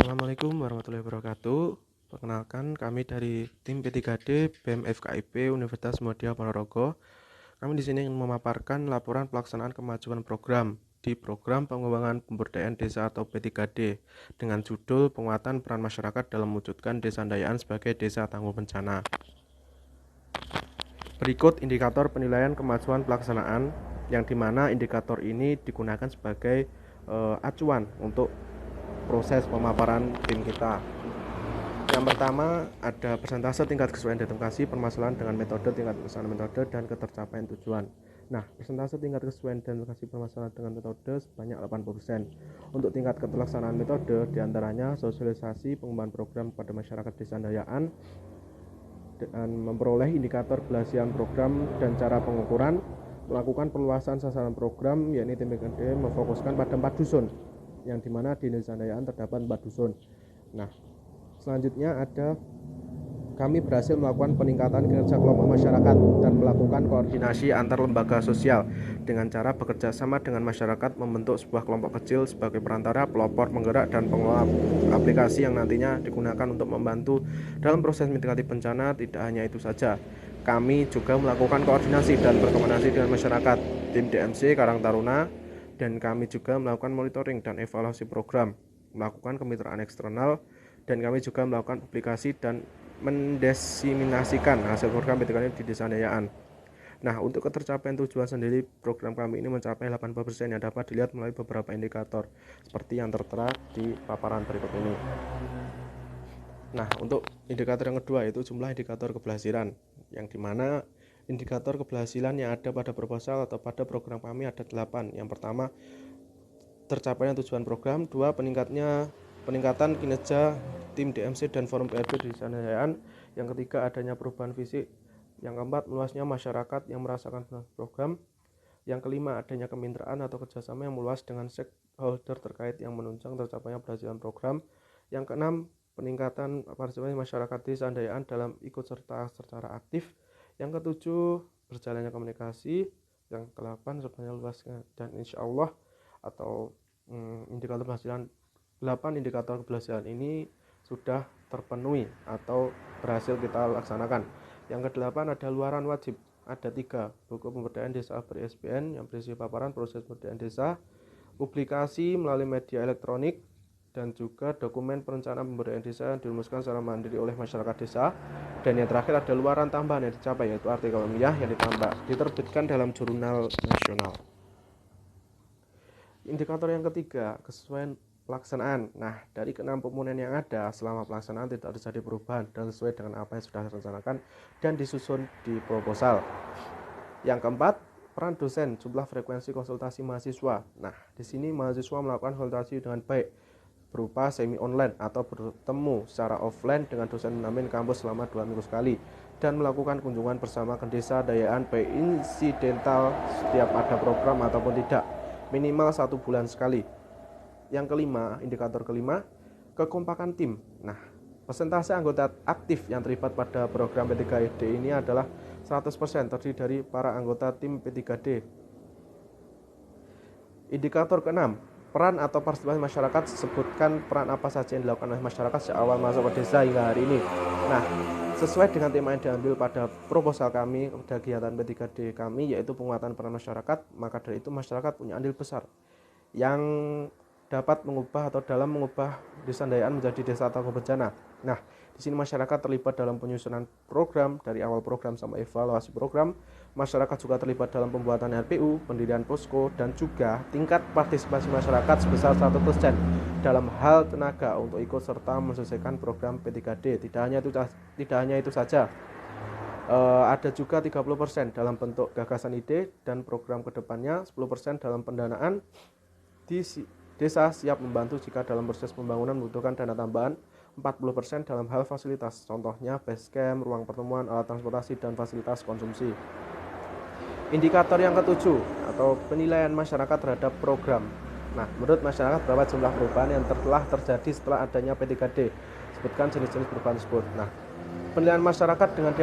Assalamualaikum warahmatullahi wabarakatuh. Perkenalkan, kami dari tim P3D BEM FKIP Universitas Muhammadiyah Ponorogo. Kami di sini ingin memaparkan laporan pelaksanaan kemajuan program di program pengembangan pemberdayaan desa atau P3D dengan judul penguatan peran masyarakat dalam mewujudkan Desa Andayaan sebagai desa tangguh bencana. Berikut indikator penilaian kemajuan pelaksanaan yang dimana indikator ini digunakan sebagai acuan untuk proses pemaparan tim kita. Yang pertama ada persentase tingkat kesesuaian identifikasi permasalahan dengan metode, tingkat pelaksanaan metode, dan ketercapaian tujuan. Nah, persentase tingkat kesesuaian identifikasi permasalahan dengan metode sebanyak 80%. Untuk tingkat keterlaksanaan metode diantaranya sosialisasi pengembangan program pada masyarakat desa Andayaan dan memperoleh indikator keberhasilan program dan cara pengukuran, melakukan perluasan sasaran program, yakni tim PKD memfokuskan pada 4 dusun, yang dimana di Desa Andayaan terdapat 4 dusun. Nah, selanjutnya ada kami berhasil melakukan peningkatan kinerja kelompok masyarakat dan melakukan koordinasi antar lembaga sosial dengan cara bekerja sama dengan masyarakat membentuk sebuah kelompok kecil sebagai perantara, pelopor, penggerak, dan pengelola aplikasi yang nantinya digunakan untuk membantu dalam proses mitigasi bencana. Tidak hanya itu saja, kami juga melakukan koordinasi dan berkomunikasi dengan masyarakat, tim DMC Karang Taruna, dan kami juga melakukan monitoring dan evaluasi program, melakukan kemitraan eksternal, dan kami juga melakukan publikasi dan mendesiminasikan hasil program P3D di Desa Andayaan. Nah, untuk ketercapaian tujuan sendiri, program kami ini mencapai 80% yang dapat dilihat melalui beberapa indikator seperti yang tertera di paparan berikut ini. Nah, untuk indikator yang kedua yaitu jumlah indikator keberhasilan, yang dimana indikator keberhasilan yang ada pada proposal atau pada program kami ada 8. Yang pertama, tercapainya tujuan program. 2, peningkatan kinerja tim DMC dan forum PRD di Desa Andayaan. Yang ketiga, adanya perubahan fisik. Yang keempat, meluasnya masyarakat yang merasakan program. Yang kelima, adanya kemitraan atau kerjasama yang meluas dengan stakeholder terkait yang menunjang tercapainya keberhasilan program. Yang keenam, peningkatan partisipasi masyarakat Desa Andayaan dalam ikut serta secara aktif. Yang ketujuh, berjalannya komunikasi. Yang kedelapan, sebenarnya luasnya dan insya Allah atau indikator keberhasilan 8 indikator keberhasilan ini sudah terpenuhi atau berhasil kita laksanakan. Yang ke-8 ada luaran wajib, ada 3, buku pemberdayaan desa ber-ISBN yang berisi paparan proses pemberdayaan desa, publikasi melalui media elektronik, dan juga dokumen perencanaan pemberdayaan desa yang dirumuskan secara mandiri oleh masyarakat desa. Dan yang terakhir ada luaran tambahan yang dicapai, yaitu artikel ilmiah yang diterbitkan dalam jurnal nasional. Indikator yang ketiga, kesesuaian pelaksanaan. Nah, dari ke-6 komponen yang ada selama pelaksanaan tidak terjadi perubahan dan sesuai dengan apa yang sudah direncanakan dan disusun di proposal. Yang keempat, peran dosen, jumlah frekuensi konsultasi mahasiswa. Nah, di sini mahasiswa melakukan konsultasi dengan baik berupa semi online atau bertemu secara offline dengan dosen pendamping kampus selama 2 minggu sekali dan melakukan kunjungan bersama ke Desa Andayaan baik insidental setiap ada program ataupun tidak, minimal 1 bulan sekali. Yang kelima, indikator kelima, kekompakan tim. Nah, persentase anggota aktif yang terlibat pada program P3D ini adalah 100% terdiri dari para anggota tim P3D. Indikator keenam, peran atau partisipasi masyarakat. Sebutkan peran apa saja yang dilakukan oleh masyarakat sejak awal masuk ke desa hingga hari ini. Nah, sesuai dengan tema yang diambil pada proposal kami pada kegiatan P3D kami, yaitu penguatan peran masyarakat, maka dari itu masyarakat punya andil besar yang dapat mengubah atau dalam mengubah Desa Andayaan menjadi desa tangguh bencana. Nah, di sini masyarakat terlibat dalam penyusunan program dari awal program sampai evaluasi program. Masyarakat juga terlibat dalam pembuatan RPU, pendirian posko, dan juga tingkat partisipasi masyarakat sebesar 100% dalam hal tenaga untuk ikut serta menyelesaikan program P3D. Tidak hanya itu saja, ada juga 30% dalam bentuk gagasan ide dan program kedepannya, 10% dalam pendanaan. Di desa siap membantu jika dalam proses pembangunan membutuhkan dana tambahan, 40% dalam hal fasilitas, contohnya base camp, ruang pertemuan, alat transportasi, dan fasilitas konsumsi. Indikator yang ketujuh atau penilaian masyarakat terhadap program. Nah, menurut masyarakat berapa jumlah perubahan yang telah terjadi setelah adanya P3D? Sebutkan jenis-jenis perubahan tersebut. Nah, Penilaian masyarakat dengan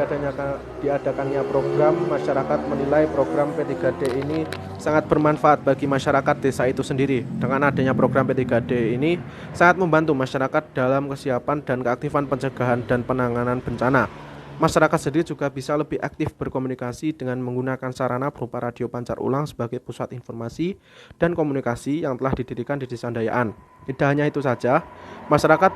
diadakannya program, masyarakat menilai program P3D ini sangat bermanfaat bagi masyarakat desa itu sendiri. Dengan adanya program P3D ini sangat membantu masyarakat dalam kesiapan dan keaktifan pencegahan dan penanganan bencana. Masyarakat sendiri juga bisa lebih aktif berkomunikasi dengan menggunakan sarana berupa radio pancar ulang sebagai pusat informasi dan komunikasi yang telah didirikan di Desa Andayaan. Tidak hanya itu saja, masyarakat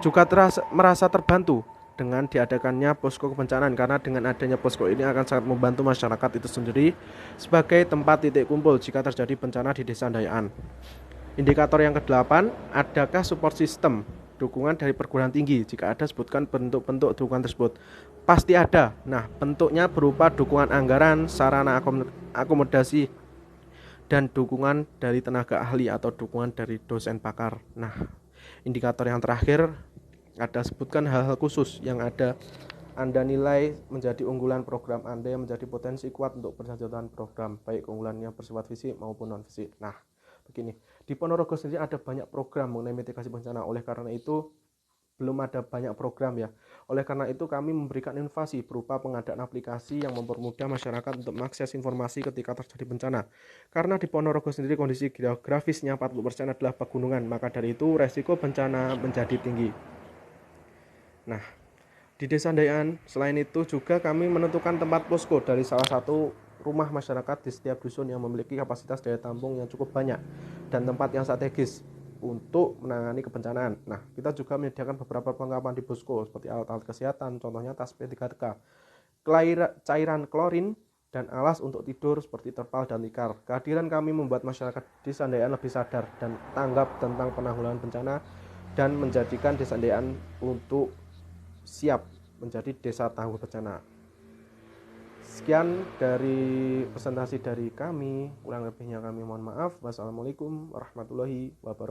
juga merasa terbantu dengan diadakannya posko kebencanaan, karena dengan adanya posko ini akan sangat membantu masyarakat itu sendiri sebagai tempat titik kumpul jika terjadi bencana di Desa Andayaan. Indikator yang ke-8, adakah support system dukungan dari perguruan tinggi? Jika ada, sebutkan bentuk-bentuk dukungan tersebut. Pasti ada. Nah, bentuknya berupa dukungan anggaran, sarana akomodasi, dan dukungan dari tenaga ahli atau dukungan dari dosen pakar. Nah, indikator yang terakhir, ada sebutkan hal-hal khusus yang Anda nilai menjadi unggulan program Anda, yang menjadi potensi kuat untuk berlanjutan program, baik keunggulannya bersifat fisik maupun non-fisik. Nah, begini, di Ponorogo sendiri ada banyak program mengenai mitigasi bencana. Oleh karena itu, belum ada banyak program ya. Oleh karena itu, kami memberikan inovasi berupa pengadaan aplikasi yang mempermudah masyarakat untuk mengakses informasi ketika terjadi bencana. Karena di Ponorogo sendiri kondisi geografisnya 40% adalah pegunungan, maka dari itu resiko bencana menjadi tinggi. Nah, di Desa Andayaan, selain itu juga kami menentukan tempat posko dari salah satu rumah masyarakat di setiap dusun yang memiliki kapasitas daya tampung yang cukup banyak dan tempat yang strategis untuk menangani kebencanaan. Nah, kita juga menyediakan beberapa perlengkapan di posko seperti alat-alat kesehatan, contohnya tas P3K, cairan klorin, dan alas untuk tidur seperti terpal dan tikar. Kehadiran kami membuat masyarakat Desa Andayaan lebih sadar dan tanggap tentang penanggulangan bencana dan menjadikan Desa Andayaan untuk siap menjadi desa tangguh bencana. Sekian dari presentasi dari kami, kurang lebihnya kami mohon maaf. Wassalamualaikum warahmatullahi wabarakatuh.